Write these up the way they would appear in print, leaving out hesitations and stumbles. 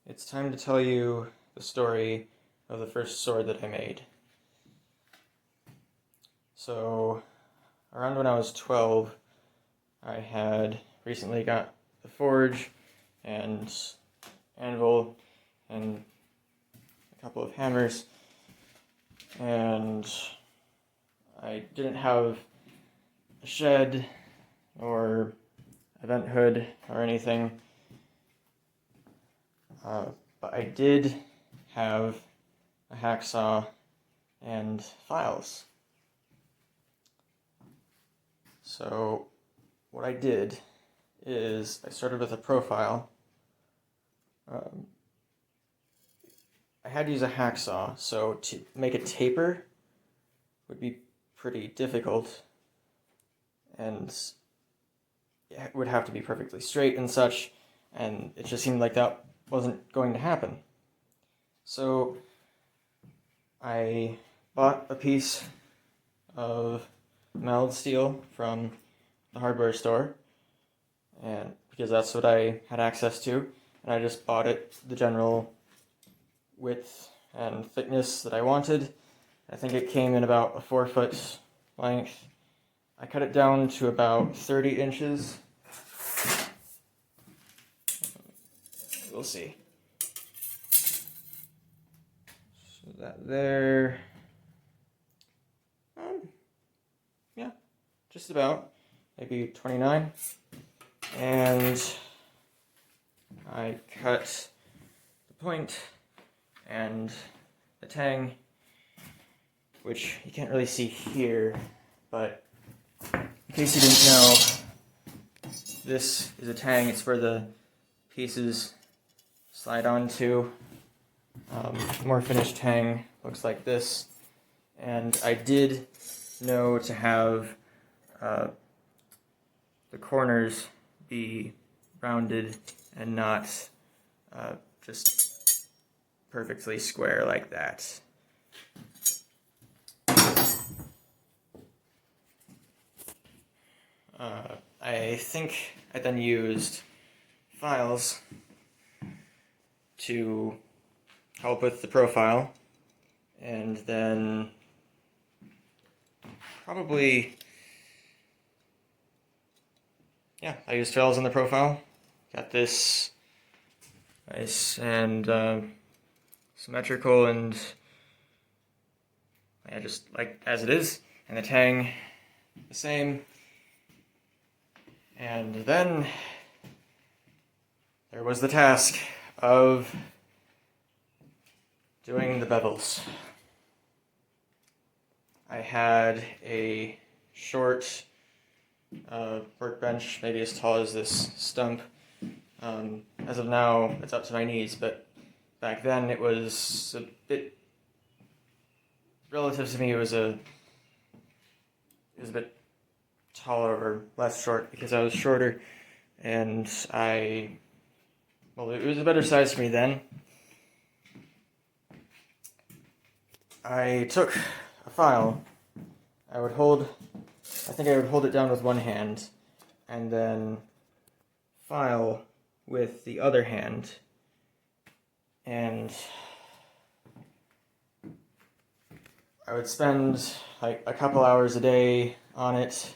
It's time to tell you the story of the first sword that I made. So, around when I was 12, I had recently got the forge and anvil and a couple of hammers, and I didn't have a shed or a vent hood or anything. But I did have a hacksaw and files. So what I did is I started with a profile. I had to use a hacksaw, so to make a taper would be pretty difficult, and it would have to be perfectly straight and such, and it just seemed like that wasn't going to happen. So I bought a piece of mild steel from the hardware store, and because that's what I had access to, and I just bought it the general width and thickness that I wanted. I think it came in about a 4-foot length. I cut it down to about 30 inches. We'll see. So that there. Yeah, just about. Maybe 29. And I cut the point and the tang, which you can't really see here, but in case you didn't know, this is a tang. It's where the pieces slide onto. More finished tang looks like this, and I did know to have the corners be rounded and not just perfectly square like that. I think I then used files to help with the profile, and then probably, yeah, I used files on the profile. Got this nice and symmetrical, and yeah, just like as it is, and the tang the same. And then there was the task of doing the bevels. I had a short workbench, maybe as tall as this stump. As of now, it's up to my knees, but back then it was a bit, relative to me, it was a bit taller or less short because I was shorter, and it was a better size for me then. I took a file. I think I would hold it down with one hand, and then file with the other hand, and I would spend like a couple hours a day on it.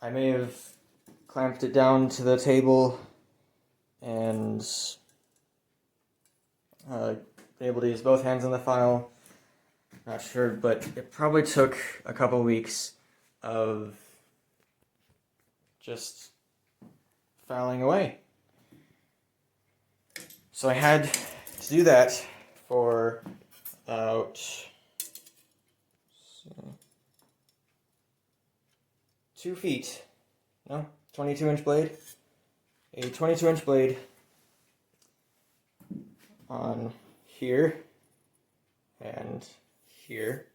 I may have clamped it down to the table and been able to use both hands on the file. Not sure, but it probably took a couple weeks of just filing away. So I had to do that for about 2 feet. No, 22-inch blade. A 22-inch blade on here and here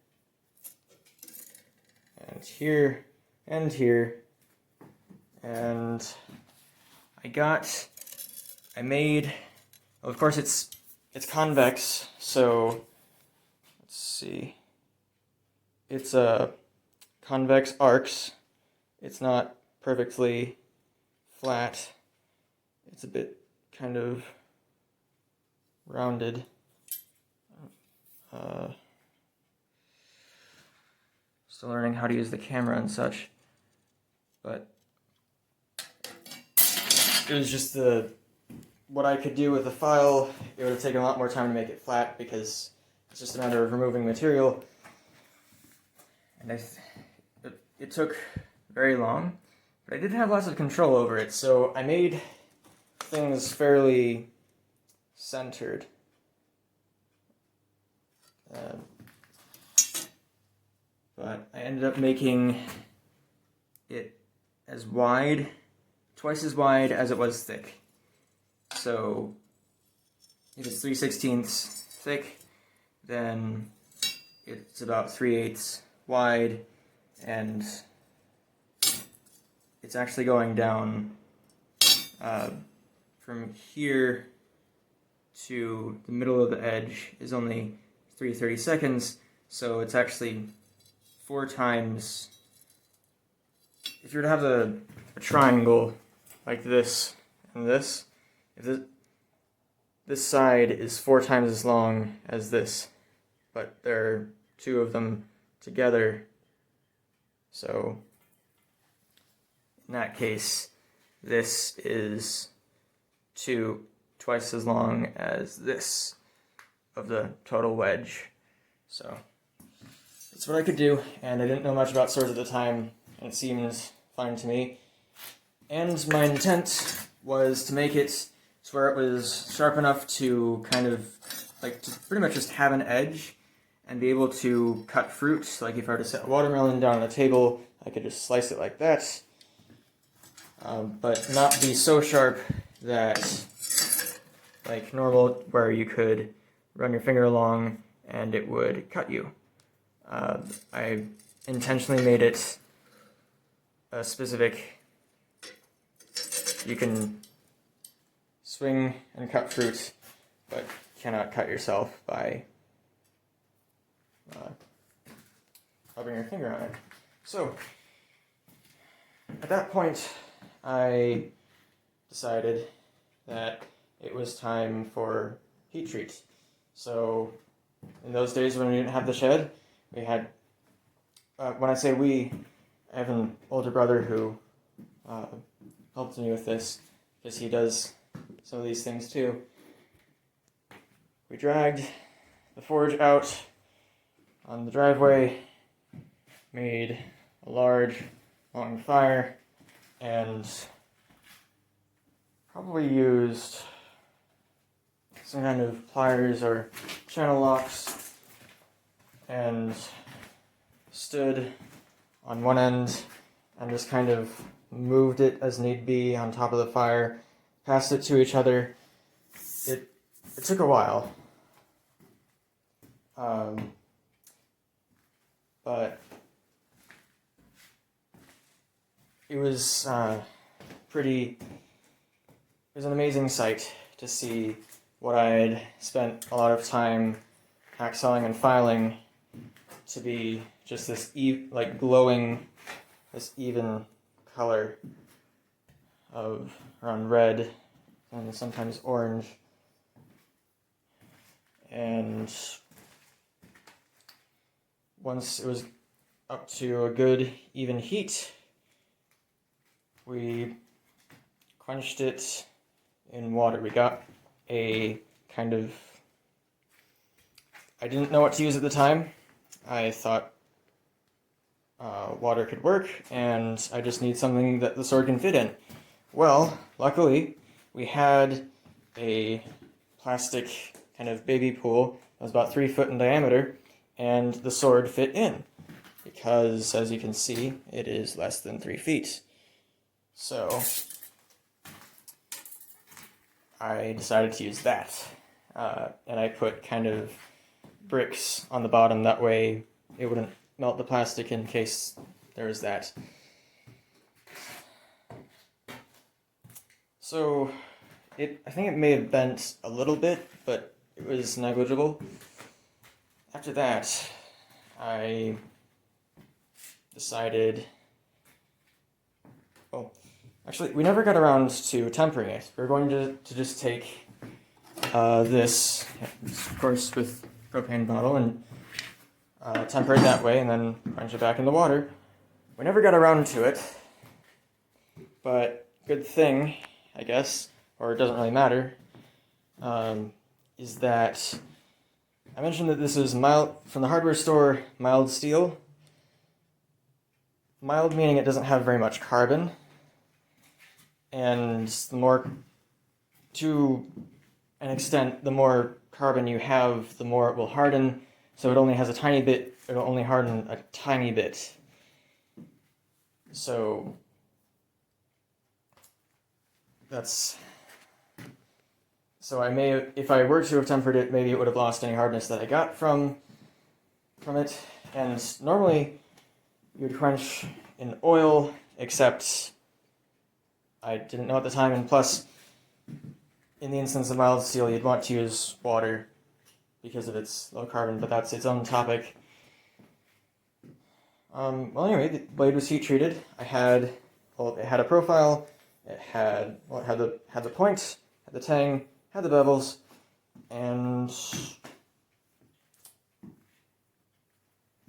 and here and here, and I made, well, of course it's convex, so let's see, it's a convex arcs. It's not perfectly flat. It's a bit kind of rounded. Still learning how to use the camera and such, but it was just what I could do with the file. It would have taken a lot more time to make it flat because it's just a matter of removing material, and it took very long, but I did have lots of control over it, so I made things fairly centered. But I ended up making it as wide, twice as wide as it was thick. So if it's 3/16 thick, then it's about 3/8 wide, and it's actually going down from here to the middle of the edge is only 3/32, so it's actually 4 times. If you were to have a triangle like this and this, if this side is 4 times as long as this, but there are 2 of them together, so in that case, this is twice as long as this of the total wedge. So that's what I could do, and I didn't know much about swords at the time, and it seemed fine to me. And my intent was to make it to where it was sharp enough to kind of, like, to pretty much just have an edge and be able to cut fruit. Like if I were to set a watermelon down on a table, I could just slice it like that. But not be so sharp that, like normal, where you could run your finger along and it would cut you. I intentionally made it a specific, you can swing and cut fruit, but cannot cut yourself by rubbing your finger on it. So, at that point, I decided that it was time for heat treat. So, in those days when we didn't have the shed, we had, when I say we, I have an older brother who helped me with this, because he does some of these things too. We dragged the forge out on the driveway, made a large, long fire, and probably used some kind of pliers or channel locks, and stood on one end and just kind of moved it as need be on top of the fire, passed it to each other. It took a while, but it was it was an amazing sight to see what I had spent a lot of time hacksawing and filing to be just this glowing, this even color of around red and sometimes orange. And once it was up to a good even heat, we quenched it in water. We got a kind of, I didn't know what to use at the time. I thought water could work, and I just need something that the sword can fit in. Well, luckily, we had a plastic kind of baby pool that was about 3 foot in diameter, and the sword fit in, because, as you can see, it is less than 3 feet. So, I decided to use that, and I put kind of bricks on the bottom, that way it wouldn't melt the plastic in case there was that. So, I think it may have bent a little bit, but it was negligible. After that, I decided, actually, we never got around to tempering it. We were going to just take this, of course, with propane bottle and temper it that way, and then plunge it back in the water. We never got around to it, but good thing, I guess, or it doesn't really matter, is that I mentioned that this is mild from the hardware store, mild steel. Mild meaning it doesn't have very much carbon, and to an extent, the more carbon you have, the more it will harden. So it only has a tiny bit. It'll only harden a tiny bit. So I may, if I were to have tempered it, maybe it would have lost any hardness that I got from it. And normally you would quench in oil, except I didn't know at the time, and plus, in the instance of mild steel, you'd want to use water because of its low carbon, but that's its own topic. Well, anyway, the blade was heat treated. It had a profile. It had the point, had the tang, had the bevels, and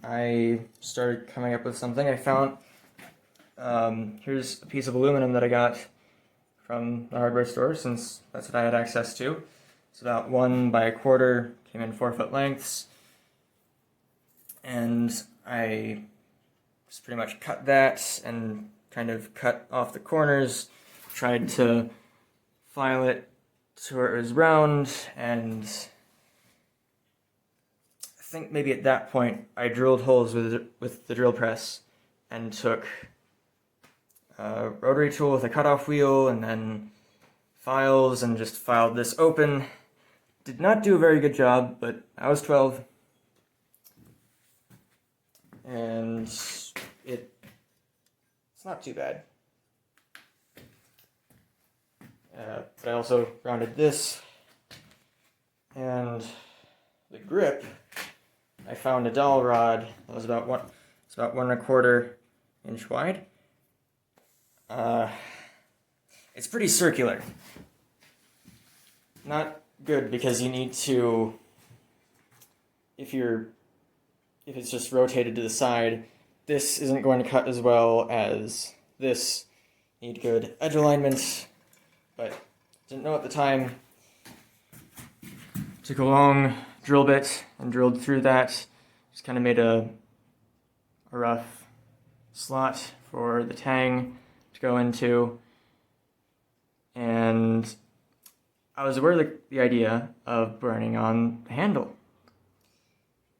I started coming up with something. I found here's a piece of aluminum that I got from the hardware store, since that's what I had access to. It's about 1 by 1/4, came in 4-foot lengths, and I just pretty much cut that and kind of cut off the corners, tried to file it to where it was round, and I think maybe at that point I drilled holes with the drill press and took a rotary tool with a cutoff wheel and then files and just filed this open. Did not do a very good job, but I was 12, and it's not too bad. But I also rounded this, and the grip, I found a dowel rod that was about 1 1/4 inch wide. It's pretty circular. Not good, because you need to, if it's just rotated to the side, this isn't going to cut as well as this. You need good edge alignment, but didn't know at the time. Took a long drill bit and drilled through that. Just kind of made a rough slot for the tang to go into, and I was aware of the idea of burning on the handle.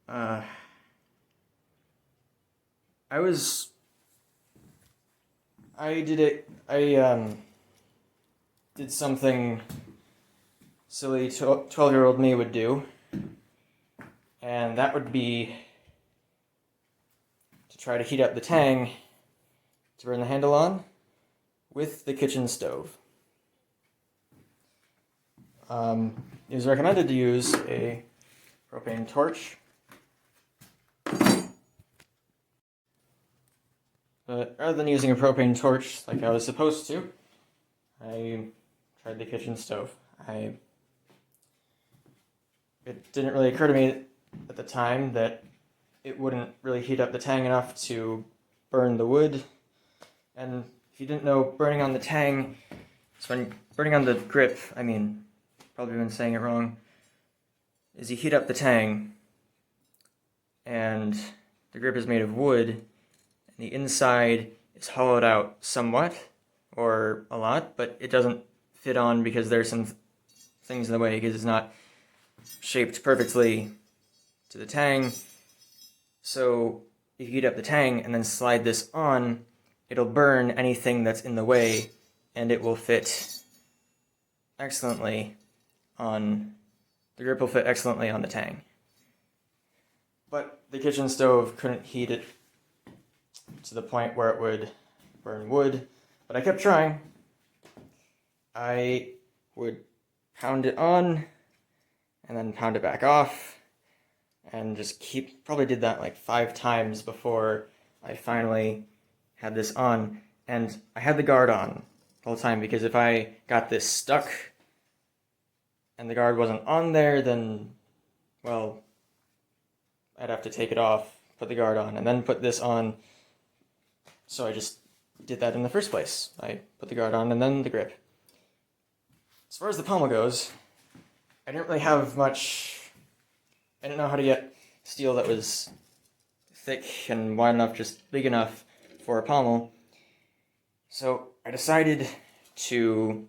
I did something silly 12-year-old me would do, and that would be to try to heat up the tang to burn the handle on with the kitchen stove. It was recommended to use a propane torch, but rather than using a propane torch like I was supposed to, I tried the kitchen stove. It didn't really occur to me at the time that it wouldn't really heat up the tang enough to burn the wood. And if you didn't know, burning on the tang, burning on the grip, probably been saying it wrong, is you heat up the tang, and the grip is made of wood, and the inside is hollowed out somewhat, or a lot, but it doesn't fit on because there's some things in the way, because it's not shaped perfectly to the tang. So if you heat up the tang and then slide this on, it'll burn anything that's in the way, and it will fit excellently on, the grip will fit excellently on the tang. But the kitchen stove couldn't heat it to the point where it would burn wood, but I kept trying. I would pound it on, and then pound it back off, and just probably did that like 5 times before I finally had this on. And I had the guard on the whole time, because if I got this stuck, and the guard wasn't on there, then, well, I'd have to take it off, put the guard on, and then put this on. So I just did that in the first place. I put the guard on and then the grip. As far as the pommel goes, I didn't really have much. I didn't know how to get steel that was thick and wide enough, just big enough for a pommel. So I decided to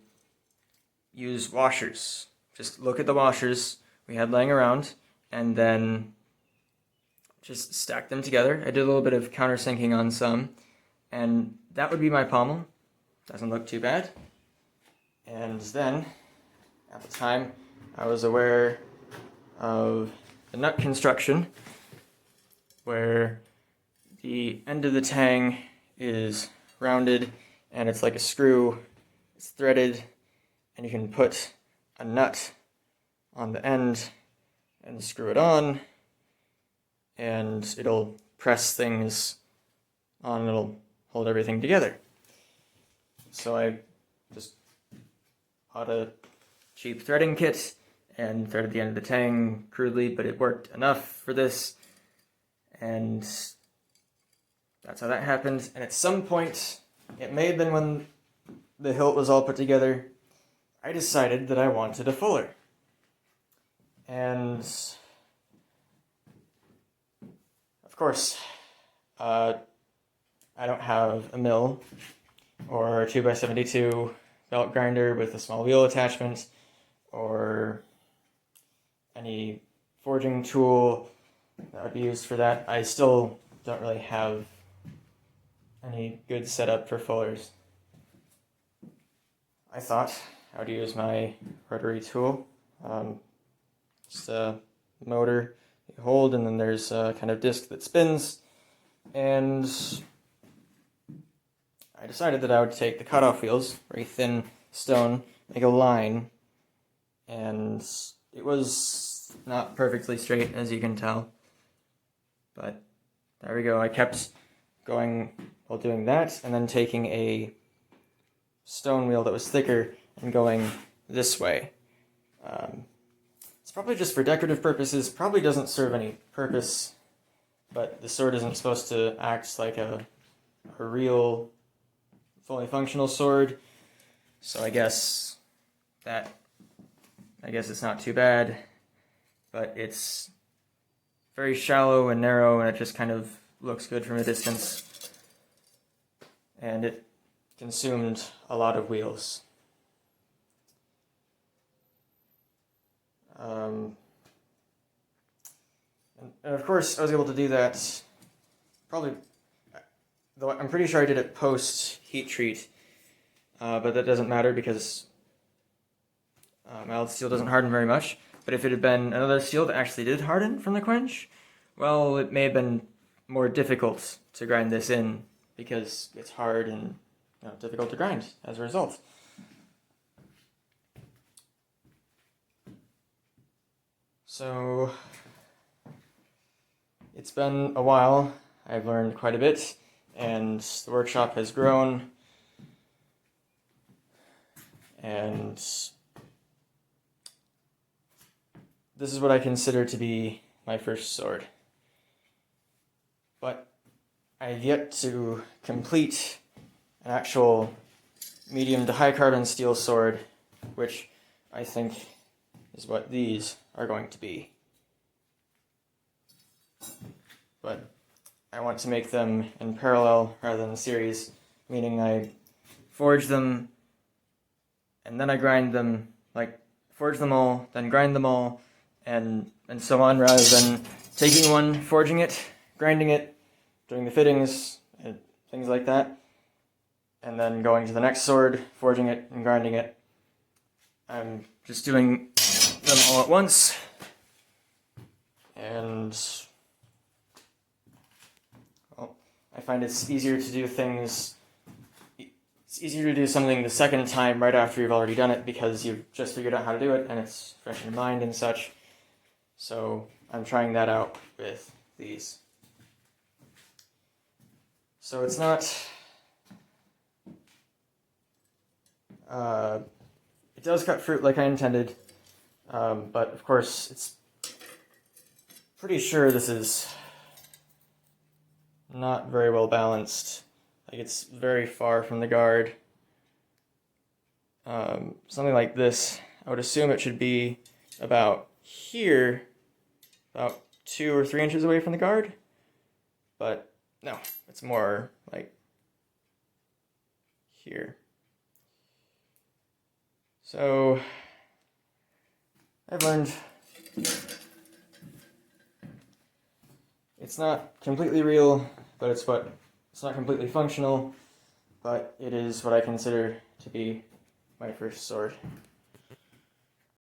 use washers. Just look at the washers we had laying around and then just stack them together. I did a little bit of countersinking on some, and that would be my pommel. Doesn't look too bad. And then, at the time, I was aware of the nut construction, where the end of the tang is rounded and it's like a screw. It's threaded, and you can put a nut on the end and screw it on, and it'll press things on, it'll hold everything together. So I just bought a cheap threading kit and threaded the end of the tang crudely, but it worked enough for this, and that's how that happened. And at some point, it may have been when the hilt was all put together, I decided that I wanted a fuller. And of course, I don't have a mill or a 2x72 belt grinder with a small wheel attachment or any forging tool that would be used for that. I still don't really have any good setup for fullers. I thought I would use my rotary tool. Just a motor you hold, and then there's a kind of disc that spins, and I decided that I would take the cutoff wheels, very thin stone, make a line, and it was not perfectly straight, as you can tell, but there we go. I kept going while doing that, and then taking a stone wheel that was thicker and going this way. It's probably just for decorative purposes, probably doesn't serve any purpose, but the sword isn't supposed to act like a real, fully functional sword, so I guess it's not too bad, but it's very shallow and narrow, and it just kind of looks good from a distance, and it consumed a lot of wheels. And of course, I was able to do that probably, though I'm pretty sure I did it post heat treat, but that doesn't matter because mild steel doesn't harden very much. But if it had been another steel that actually did harden from the quench, well, it may have been more difficult to grind this in because it's hard and difficult to grind as a result. So it's been a while. I've learned quite a bit, and the workshop has grown, and this is what I consider to be my first sword. But I've yet to complete an actual medium to high carbon steel sword, which I think is what these are going to be. But I want to make them in parallel rather than series, meaning I forge them and then I grind them, like forge them all, then grind them all, and so on, rather than taking one, forging it, grinding it, doing the fittings, and things like that, and then going to the next sword, forging it, and grinding it. I'm just doing them all at once, and well, I find it's easier to do things. It's easier to do something the second time right after you've already done it because you've just figured out how to do it and it's fresh in your mind and such. So I'm trying that out with these. So it's not... it does cut fruit like I intended. But of course, it's pretty sure this is not very well balanced. Like, it's very far from the guard. Something like this, I would assume it should be about here, about 2 or 3 inches away from the guard, but no, it's more like here. So I've learned it's not completely real, but it's not completely functional, but it is what I consider to be my first sword.